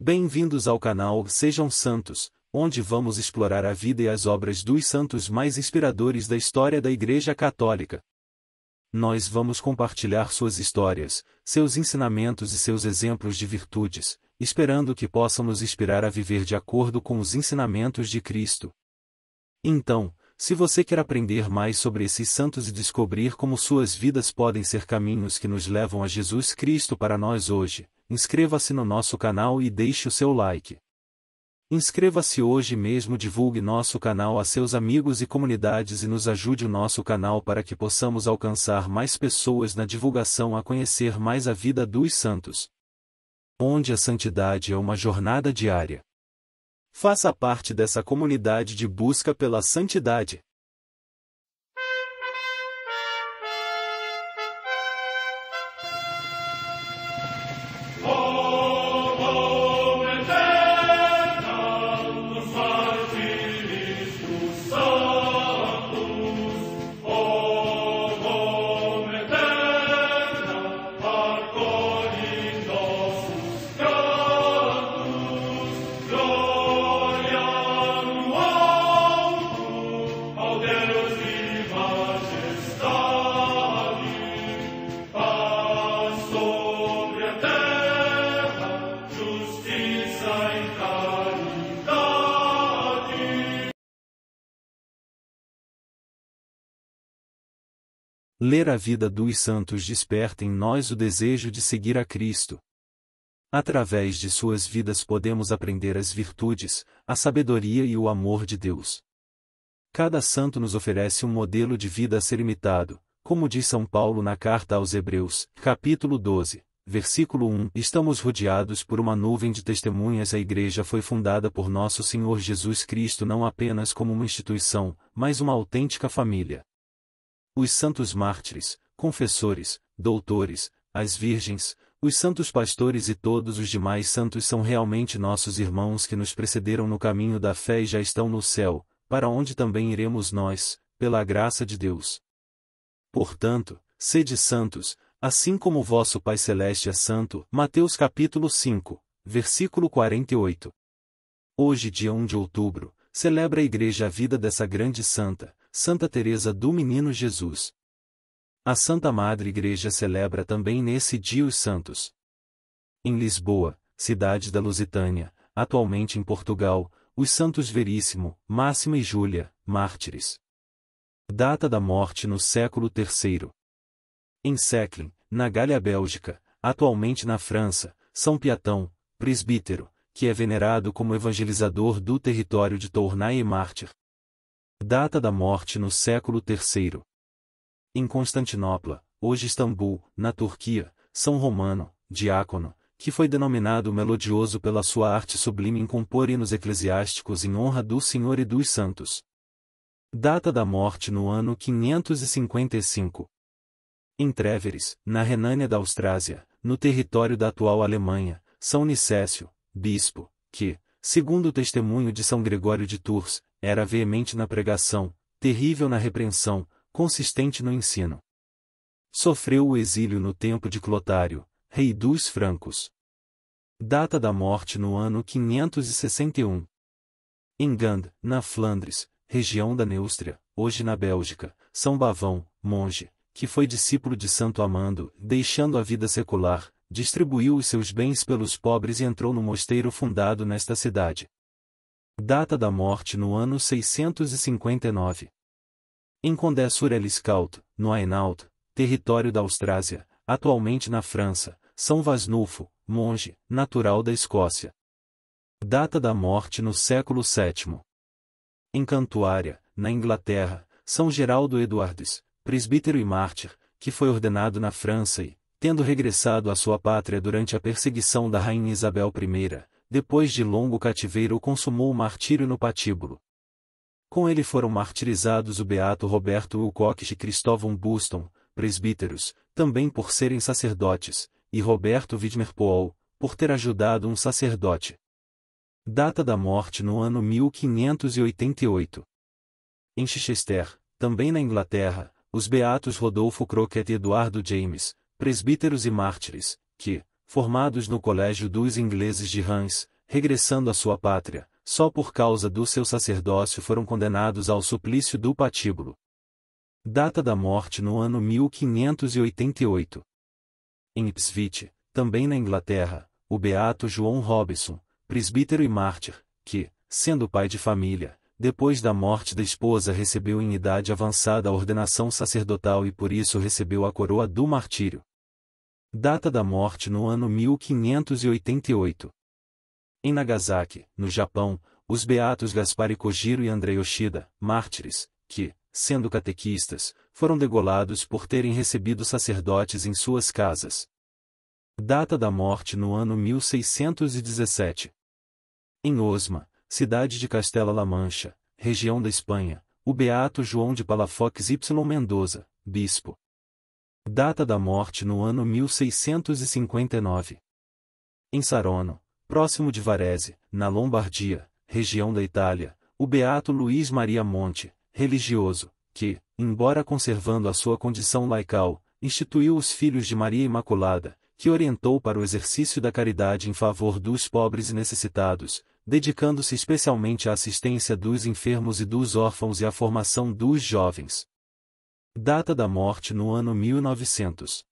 Bem-vindos ao canal Sejam Santos, onde vamos explorar a vida e as obras dos santos mais inspiradores da história da Igreja Católica. Nós vamos compartilhar suas histórias, seus ensinamentos e seus exemplos de virtudes, esperando que possam nos inspirar a viver de acordo com os ensinamentos de Cristo. Então, se você quer aprender mais sobre esses santos e descobrir como suas vidas podem ser caminhos que nos levam a Jesus Cristo para nós hoje, inscreva-se no nosso canal e deixe o seu like. Inscreva-se hoje mesmo, divulgue nosso canal a seus amigos e comunidades e nos ajude o nosso canal para que possamos alcançar mais pessoas na divulgação a conhecer mais a vida dos santos. Onde a santidade é uma jornada diária. Faça parte dessa comunidade de busca pela santidade. Ler a vida dos santos desperta em nós o desejo de seguir a Cristo. Através de suas vidas podemos aprender as virtudes, a sabedoria e o amor de Deus. Cada santo nos oferece um modelo de vida a ser imitado, como diz São Paulo na carta aos Hebreus, capítulo 12, versículo 1. Estamos rodeados por uma nuvem de testemunhas. A Igreja foi fundada por nosso Senhor Jesus Cristo não apenas como uma instituição, mas uma autêntica família. Os santos mártires, confessores, doutores, as virgens, os santos pastores e todos os demais santos são realmente nossos irmãos que nos precederam no caminho da fé e já estão no céu, para onde também iremos nós, pela graça de Deus. Portanto, sede santos, assim como o vosso Pai Celeste é santo. Mateus capítulo 5, versículo 48. Hoje, dia 1 de outubro, celebra a Igreja a vida dessa grande santa, Santa Teresa do Menino Jesus. A Santa Madre Igreja celebra também nesse dia os santos. Em Lisboa, cidade da Lusitânia, atualmente em Portugal, os santos Veríssimo, Máxima e Júlia, mártires. Data da morte no século III. Em Seclin, na Gália Bélgica, atualmente na França, São Piatão, presbítero, que é venerado como evangelizador do território de Tournai e mártir. Data da morte no século III. Em Constantinopla, hoje Istambul, na Turquia, São Romano, diácono, que foi denominado melodioso pela sua arte sublime em compor hinos eclesiásticos em honra do Senhor e dos santos. Data da morte no ano 555. Em Trèveris, na Renânia da Austrásia, no território da atual Alemanha, São Nicésio, bispo, que, segundo o testemunho de São Gregório de Tours, era veemente na pregação, terrível na repreensão, consistente no ensino. Sofreu o exílio no tempo de Clotário, rei dos francos. Data da morte no ano 561. Em Gand, na Flandres, região da Neustria, hoje na Bélgica, São Bavão, monge, que foi discípulo de Santo Amando, deixando a vida secular, distribuiu os seus bens pelos pobres e entrou no mosteiro fundado nesta cidade. Data da morte no ano 659. Em Condé-sur-Escaut, no Hainaut, território da Austrásia, atualmente na França, São Vasnulfo, monge, natural da Escócia. Data da morte no século VII. Em Cantuária, na Inglaterra, São Geraldo Eduardes, presbítero e mártir, que foi ordenado na França e, tendo regressado à sua pátria durante a perseguição da rainha Isabel I, depois de longo cativeiro consumou o martírio no patíbulo. Com ele foram martirizados o beato Roberto Wilcox e Cristóvão Buston, presbíteros, também por serem sacerdotes, e Roberto Widmer-Poel, por ter ajudado um sacerdote. Data da morte no ano 1588. Em Chichester, também na Inglaterra, os beatos Rodolfo Crockett e Eduardo James, presbíteros e mártires, que, formados no Colégio dos Ingleses de Reims, regressando à sua pátria, só por causa do seu sacerdócio foram condenados ao suplício do patíbulo. Data da morte no ano 1588. Em Ipswich, também na Inglaterra, o beato João Robinson, presbítero e mártir, que, sendo pai de família, depois da morte da esposa recebeu em idade avançada a ordenação sacerdotal e por isso recebeu a coroa do martírio. Data da morte no ano 1588. Em Nagasaki, no Japão, os beatos Gaspare Kojiro e Andrei Yoshida, mártires, que, sendo catequistas, foram degolados por terem recebido sacerdotes em suas casas. Data da morte no ano 1617. Em Osma, cidade de Castela-La Mancha, região da Espanha, o beato João de Palafox Y Mendoza, bispo. Data da morte no ano 1659. Em Saronno, próximo de Varese, na Lombardia, região da Itália, o beato Luís Maria Monte, religioso, que, embora conservando a sua condição laical, instituiu os Filhos de Maria Imaculada, que orientou para o exercício da caridade em favor dos pobres e necessitados, dedicando-se especialmente à assistência dos enfermos e dos órfãos e à formação dos jovens. Data da morte no ano 1900.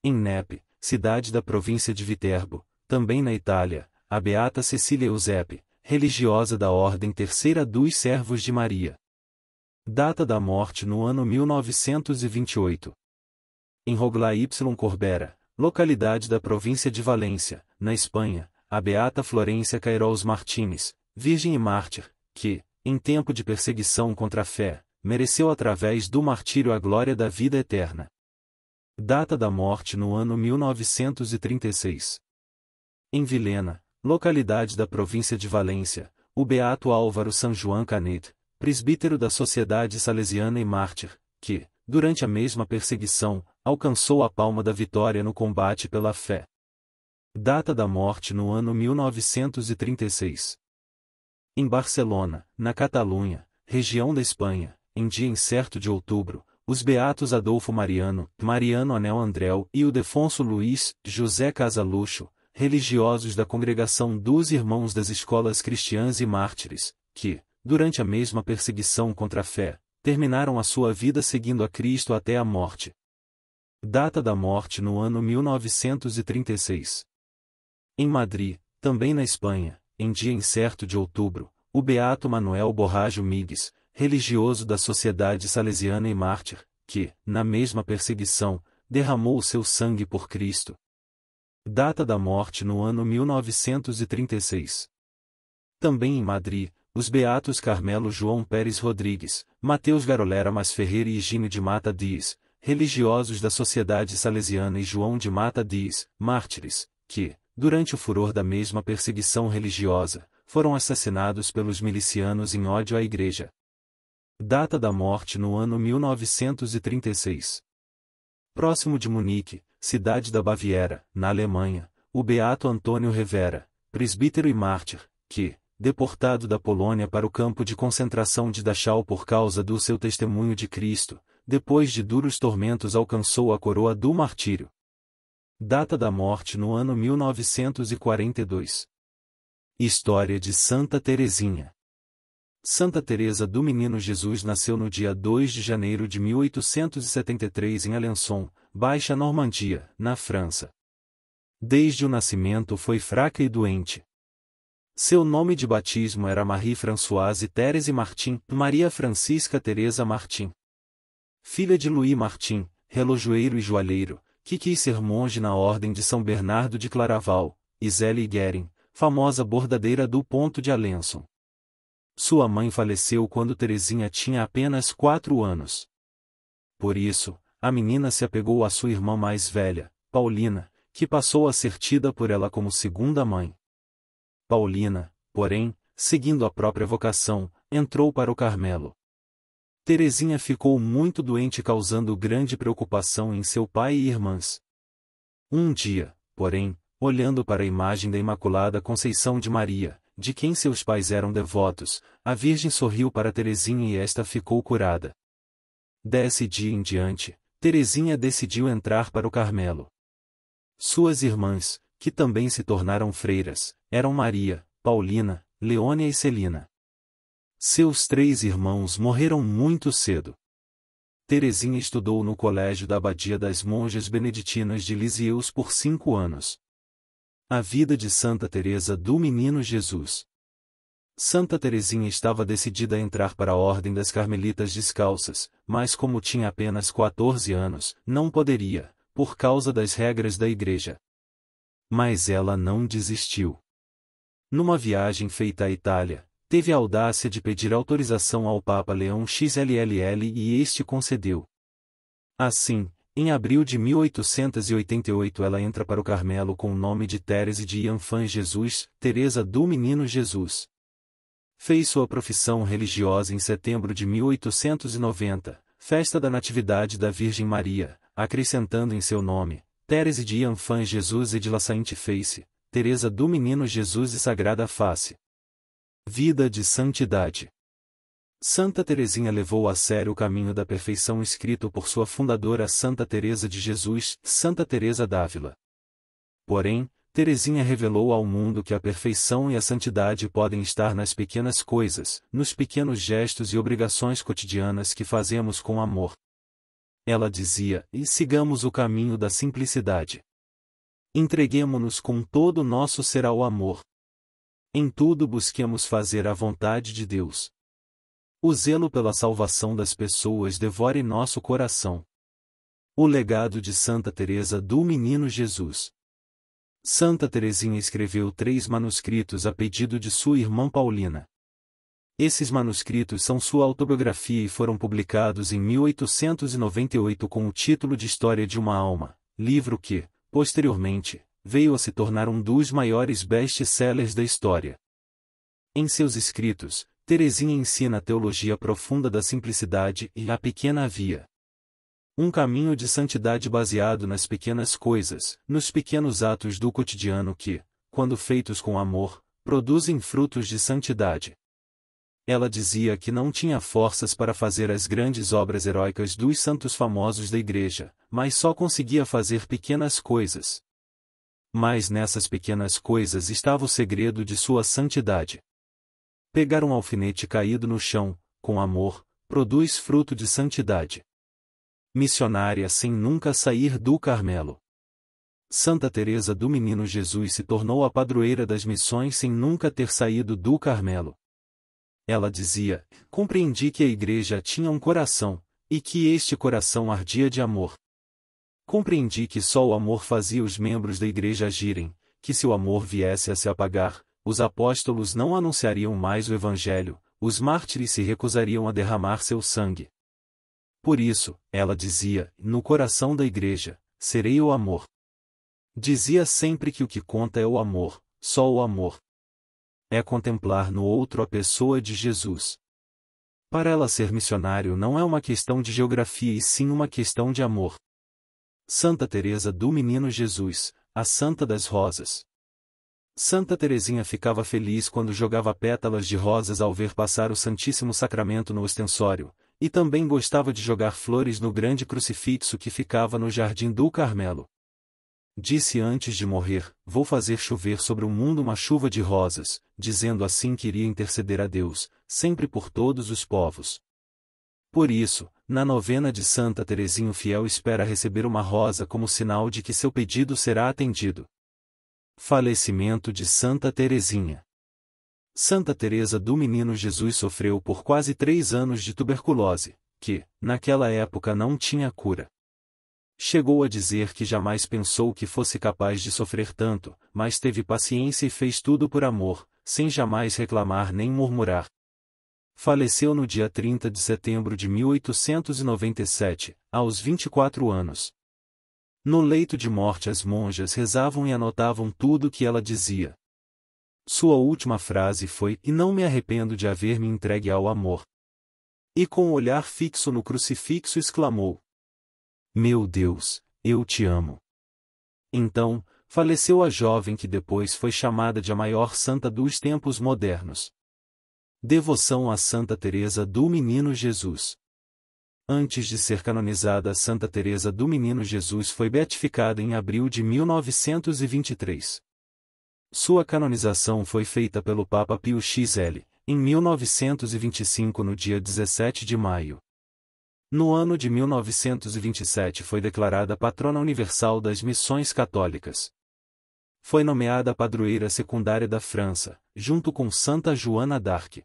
Em Nepe, cidade da província de Viterbo, também na Itália, a beata Cecília Eusepe, religiosa da Ordem Terceira dos Servos de Maria. Data da morte no ano 1928. Em Rogla y Corbera, localidade da província de Valência, na Espanha, a beata Florência Queiroz Martínez, virgem e mártir, que, em tempo de perseguição contra a fé, mereceu através do martírio a glória da vida eterna. Data da morte no ano 1936. Em Vilhena, localidade da província de Valência, o beato Álvaro San Juan Canet, presbítero da Sociedade Salesiana e mártir, que, durante a mesma perseguição, alcançou a palma da vitória no combate pela fé. Data da morte no ano 1936. Em Barcelona, na Catalunha, região da Espanha, em dia incerto de outubro, os beatos Adolfo Mariano, Mariano Anel Andréu e Ildefonso Luís José Casaluxo, religiosos da Congregação dos Irmãos das Escolas Cristãs e Mártires, que, durante a mesma perseguição contra a fé, terminaram a sua vida seguindo a Cristo até a morte. Data da morte no ano 1936. Em Madrid, também na Espanha, em dia incerto de outubro, o beato Manuel Borrajo Migues, religioso da Sociedade Salesiana e mártir, que, na mesma perseguição, derramou o seu sangue por Cristo. Data da morte no ano 1936. Também em Madrid, os beatos Carmelo João Pérez Rodrigues, Mateus Garolera Mas Ferreira e Higínio de Mata Dias, religiosos da Sociedade Salesiana e João de Mata Dias, mártires, que, durante o furor da mesma perseguição religiosa, foram assassinados pelos milicianos em ódio à Igreja. Data da morte no ano 1936. Próximo de Munique, cidade da Baviera, na Alemanha, o beato Antônio Rivera, presbítero e mártir, que, deportado da Polônia para o campo de concentração de Dachau por causa do seu testemunho de Cristo, depois de duros tormentos alcançou a coroa do martírio. Data da morte no ano 1942. História de Santa Teresinha. Santa Teresa do Menino Jesus nasceu no dia 2 de janeiro de 1873 em Alençon, Baixa Normandia, na França. Desde o nascimento foi fraca e doente. Seu nome de batismo era Marie-Françoise Thérèse Martin, Maria Francisca Teresa Martin. Filha de Louis Martin, relojoeiro e joalheiro, que quis ser monge na Ordem de São Bernardo de Claraval, e Zélie Guerin, famosa bordadeira do Ponto de Alençon. Sua mãe faleceu quando Teresinha tinha apenas 4 anos. Por isso, a menina se apegou à sua irmã mais velha, Paulina, que passou a ser tida por ela como segunda mãe. Paulina, porém, seguindo a própria vocação, entrou para o Carmelo. Teresinha ficou muito doente, causando grande preocupação em seu pai e irmãs. Um dia, porém, olhando para a imagem da Imaculada Conceição de Maria, de quem seus pais eram devotos, a Virgem sorriu para Teresinha e esta ficou curada. Desse dia em diante, Teresinha decidiu entrar para o Carmelo. Suas irmãs, que também se tornaram freiras, eram Maria, Paulina, Leônia e Celina. Seus 3 irmãos morreram muito cedo. Teresinha estudou no colégio da Abadia das Monjas Beneditinas de Lisieux por 5 anos. A vida de Santa Teresa do Menino Jesus. Santa Teresinha estava decidida a entrar para a Ordem das Carmelitas Descalças, mas como tinha apenas 14 anos, não poderia, por causa das regras da Igreja. Mas ela não desistiu. Numa viagem feita à Itália, teve a audácia de pedir autorização ao Papa Leão XLLL e este concedeu. Assim, em abril de 1888 ela entra para o Carmelo com o nome de Thérèse de Enfant Jesus, Teresa do Menino Jesus. Fez sua profissão religiosa em setembro de 1890, festa da Natividade da Virgem Maria, acrescentando em seu nome, Thérèse de Enfant Jesus et de la Sainte Face, Teresa do Menino Jesus e Sagrada Face. Vida de santidade. Santa Teresinha levou a sério o caminho da perfeição escrito por sua fundadora Santa Teresa de Jesus, Santa Teresa d'Ávila. Porém, Teresinha revelou ao mundo que a perfeição e a santidade podem estar nas pequenas coisas, nos pequenos gestos e obrigações cotidianas que fazemos com amor. Ela dizia, e sigamos o caminho da simplicidade. Entreguemo-nos com todo o nosso ser ao amor. Em tudo busquemos fazer a vontade de Deus. O zelo pela salvação das pessoas devore nosso coração. O legado de Santa Teresa do Menino Jesus. Santa Teresinha escreveu 3 manuscritos a pedido de sua irmã Paulina. Esses manuscritos são sua autobiografia e foram publicados em 1898 com o título de História de uma Alma, livro que, posteriormente, veio a se tornar um dos maiores best-sellers da história. Em seus escritos, Teresinha ensina a teologia profunda da simplicidade e a pequena via. Um caminho de santidade baseado nas pequenas coisas, nos pequenos atos do cotidiano que, quando feitos com amor, produzem frutos de santidade. Ela dizia que não tinha forças para fazer as grandes obras heróicas dos santos famosos da Igreja, mas só conseguia fazer pequenas coisas. Mas nessas pequenas coisas estava o segredo de sua santidade. Pegar um alfinete caído no chão, com amor, produz fruto de santidade. Missionária sem nunca sair do Carmelo. Santa Teresa do Menino Jesus se tornou a padroeira das missões sem nunca ter saído do Carmelo. Ela dizia, compreendi que a Igreja tinha um coração, e que este coração ardia de amor. Compreendi que só o amor fazia os membros da Igreja agirem, que se o amor viesse a se apagar, os apóstolos não anunciariam mais o Evangelho, os mártires se recusariam a derramar seu sangue. Por isso, ela dizia, no coração da Igreja, serei o amor. Dizia sempre que o que conta é o amor, só o amor. É contemplar no outro a pessoa de Jesus. Para ela ser missionário não é uma questão de geografia e sim uma questão de amor. Santa Teresa do Menino Jesus, a Santa das Rosas. Santa Teresinha ficava feliz quando jogava pétalas de rosas ao ver passar o Santíssimo Sacramento no ostensório, e também gostava de jogar flores no grande crucifixo que ficava no Jardim do Carmelo. Disse antes de morrer, vou fazer chover sobre o mundo uma chuva de rosas, dizendo assim que iria interceder a Deus, sempre por todos os povos. Por isso, na novena de Santa Teresinha o fiel espera receber uma rosa como sinal de que seu pedido será atendido. Falecimento de Santa Teresinha. Santa Teresa do Menino Jesus sofreu por quase 3 anos de tuberculose, que, naquela época não tinha cura. Chegou a dizer que jamais pensou que fosse capaz de sofrer tanto, mas teve paciência e fez tudo por amor, sem jamais reclamar nem murmurar. Faleceu no dia 30 de setembro de 1897, aos 24 anos. No leito de morte as monjas rezavam e anotavam tudo o que ela dizia. Sua última frase foi, e não me arrependo de haver me entregue ao amor. E com o olhar fixo no crucifixo exclamou: Meu Deus, eu te amo. Então, faleceu a jovem que depois foi chamada de a maior santa dos tempos modernos. Devoção a Santa Teresa do Menino Jesus. Antes de ser canonizada, Santa Teresa do Menino Jesus foi beatificada em abril de 1923. Sua canonização foi feita pelo Papa Pio XL, em 1925 no dia 17 de maio. No ano de 1927 foi declarada patrona universal das missões católicas. Foi nomeada padroeira secundária da França, junto com Santa Joana d'Arc.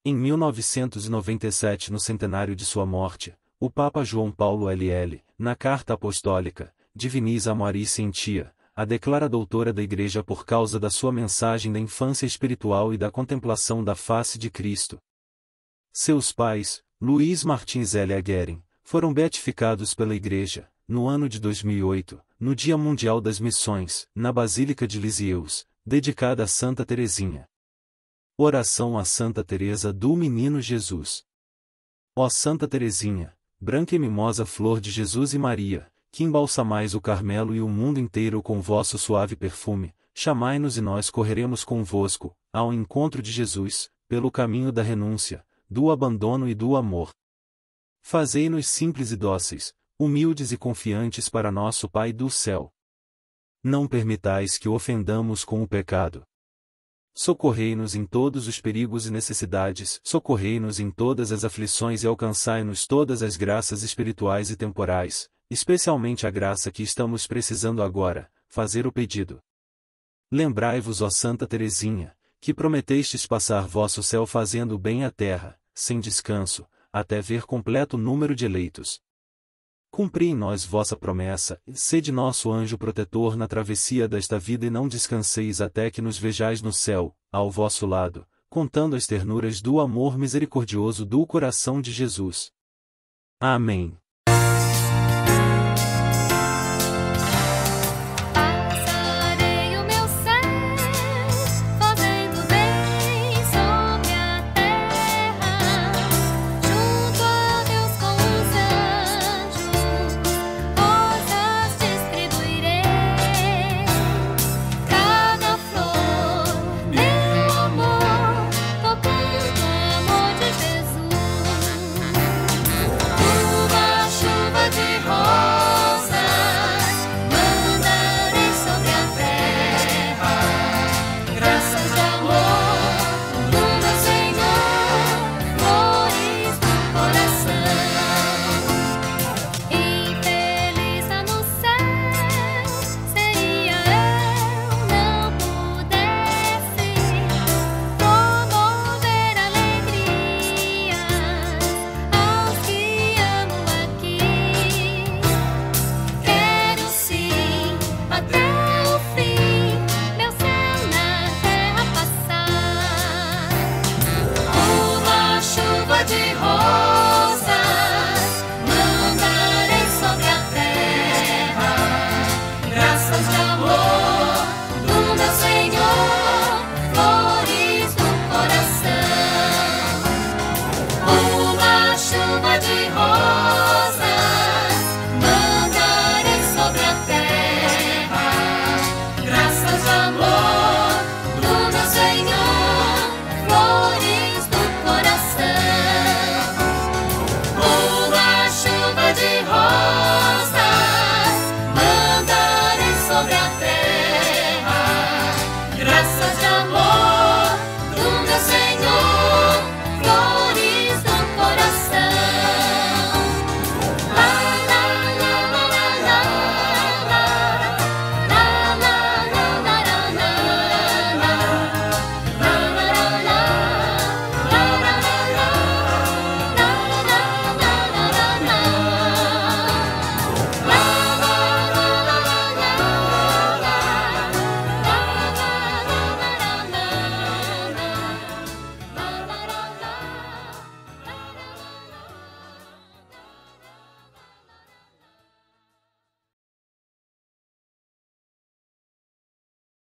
Em 1997, no centenário de sua morte, o Papa João Paulo LL, na Carta Apostólica, Divinis Amoris Sentia, a declara doutora da Igreja por causa da sua mensagem da infância espiritual e da contemplação da face de Cristo. Seus pais, Luiz Martins L. Agueren, foram beatificados pela Igreja, no ano de 2008, no Dia Mundial das Missões, na Basílica de Lisieux, dedicada a Santa Teresinha. Oração a Santa Teresa do Menino Jesus. Ó Santa Teresinha, branca e mimosa flor de Jesus e Maria, que embalsamais o Carmelo e o mundo inteiro com vosso suave perfume, chamai-nos e nós correremos convosco, ao encontro de Jesus, pelo caminho da renúncia, do abandono e do amor. Fazei-nos simples e dóceis, humildes e confiantes para nosso Pai do céu. Não permitais que o ofendamos com o pecado. Socorrei-nos em todos os perigos e necessidades, socorrei-nos em todas as aflições e alcançai-nos todas as graças espirituais e temporais, especialmente a graça que estamos precisando agora, fazer o pedido. Lembrai-vos, ó Santa Teresinha, que prometestes passar vosso céu fazendo o bem à terra, sem descanso, até ver completo número de eleitos. Cumpri em nós vossa promessa, e sede nosso anjo protetor na travessia desta vida e não descanseis até que nos vejais no céu, ao vosso lado, contando as ternuras do amor misericordioso do coração de Jesus. Amém.